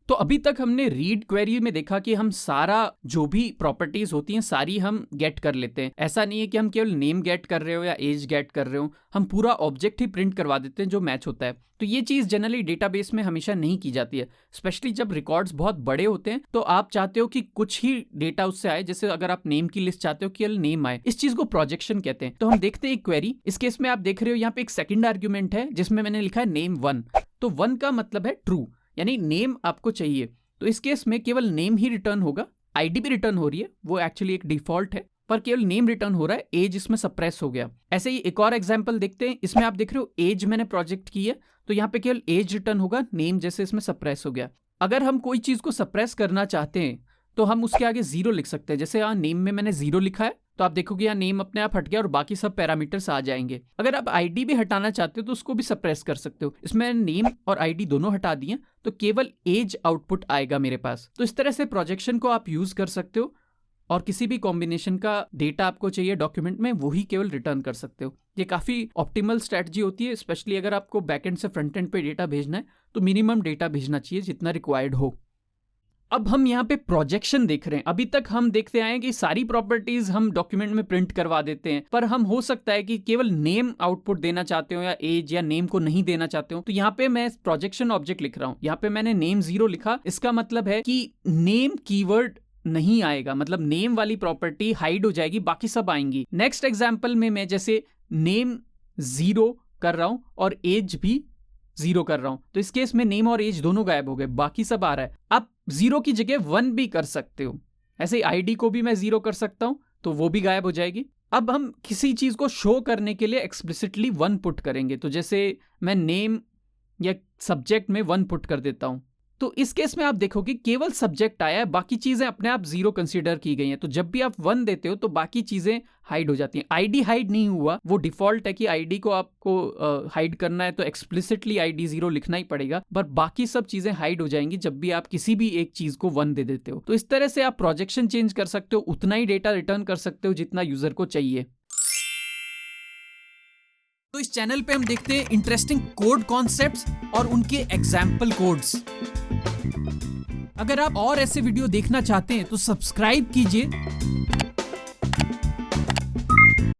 तो अभी तक हमने रीड क्वेरी में देखा कि हम सारा जो भी प्रॉपर्टीज होती हैं सारी हम गेट कर लेते हैं। ऐसा नहीं है कि हम केवल नेम गेट कर रहे हो या एज गेट कर रहे हो, हम पूरा ऑब्जेक्ट ही प्रिंट करवा देते हैं जो मैच होता है। तो ये चीज़ जनरली डेटाबेस में हमेशा नहीं की जाती है, स्पेशली जब रिकॉर्ड्स बहुत बड़े होते हैं तो आप चाहते हो कि कुछ ही डेटा उससे आए। जैसे अगर आप नेम की लिस्ट चाहते हो केवल नेम आए, इस चीज को प्रोजेक्शन कहते हैं। तो हम देखते हैं एक क्वेरी। इस केस में आप देख रहे हो यहाँ पे एक सेकंड आर्ग्यूमेंट है जिसमें मैंने लिखा है नेम 1। तो 1 का मतलब है ट्रू, यानी नेम आपको चाहिए। तो इस केस में केवल नेम ही रिटर्न होगा, आईडी भी रिटर्न हो रही है, वो एक्चुअली एक डिफॉल्ट है, पर केवल नेम रिटर्न हो रहा है, एज इसमें सप्रेस हो गया। ऐसे ही एक और एग्जांपल देखते हैं। इसमें आप देख रहे हो एज मैंने प्रोजेक्ट की है, तो यहाँ पे केवल एज रिटर्न होगा, नेम जैसे इसमें सप्रेस हो गया। अगर हम कोई चीज को सप्रेस करना चाहते हैं तो हम उसके आगे 0 लिख सकते हैं। जैसे यहाँ नेम में मैंने 0 लिखा है, तो आप देखोगे यहाँ नेम अपने आप हट गया और बाकी सब पैरामीटर्स आ जाएंगे। अगर आप आईडी भी हटाना चाहते हो तो उसको भी सप्रेस कर सकते हो। इसमें नेम और आईडी दोनों हटा दिए तो केवल एज आउटपुट आएगा मेरे पास। तो इस तरह से प्रोजेक्शन को आप यूज कर सकते हो और किसी भी कॉम्बिनेशन का डेटा आपको चाहिए डॉक्यूमेंट में, वही केवल रिटर्न कर सकते हो। ये काफी ऑप्टिमल स्ट्रेटजी होती है, स्पेशली अगर आपको बैकएंड से फ्रंट एंड पे डेटा भेजना है तो मिनिमम डेटा भेजना चाहिए जितना रिक्वायर्ड हो। अब हम यहाँ पे प्रोजेक्शन देख रहे हैं। अभी तक हम देखते आए हैं कि सारी प्रॉपर्टीज हम डॉक्यूमेंट में प्रिंट करवा देते हैं, पर हम हो सकता है कि केवल नेम आउटपुट देना चाहते हो या एज या नेम को नहीं देना चाहते हो। तो यहाँ पे मैं प्रोजेक्शन ऑब्जेक्ट लिख रहा हूँ। यहाँ पे मैंने नेम 0 लिखा, इसका मतलब है कि नेम कीवर्ड नहीं आएगा, मतलब नेम वाली प्रॉपर्टी हाइड हो जाएगी, बाकी सब आएंगी। नेक्स्ट एग्जाम्पल में मैं जैसे नेम 0 कर रहा हूं और एज भी 0 कर रहा हूं, तो इस केस में नेम और एज दोनों गायब हो गए, बाकी सब आ रहा है। आप 0 की जगह 1 भी कर सकते हो। ऐसे ही आईडी को भी मैं 0 कर सकता हूं तो वो भी गायब हो जाएगी। अब हम किसी चीज को शो करने के लिए एक्सप्लिसिटली 1 पुट करेंगे। तो जैसे मैं नेम या सब्जेक्ट में 1 पुट कर देता हूं, तो इस केस में आप देखोगे केवल सब्जेक्ट आया है, बाकी चीजें अपने आप 0 कंसीडर की गई हैं। तो जब भी आप 1 देते हो तो बाकी चीजें हाइड हो जाती हैं। आईडी हाइड नहीं हुआ, वो डिफॉल्ट है कि आईडी को आपको हाइड करना है तो एक्सप्लिसिटली आईडी 0 लिखना ही पड़ेगा, पर बाकी सब चीजें हाइड हो जाएंगी जब भी आप किसी भी एक चीज को 1 दे देते हो। तो इस तरह से आप प्रोजेक्शन चेंज कर सकते हो, उतना ही डेटा रिटर्न कर सकते हो जितना यूजर को चाहिए। तो इस चैनल पे हम देखते हैं इंटरेस्टिंग कोड कॉन्सेप्ट्स और उनके एग्जाम्पल कोड्स। अगर आप और ऐसे वीडियो देखना चाहते हैं तो सब्सक्राइब कीजिए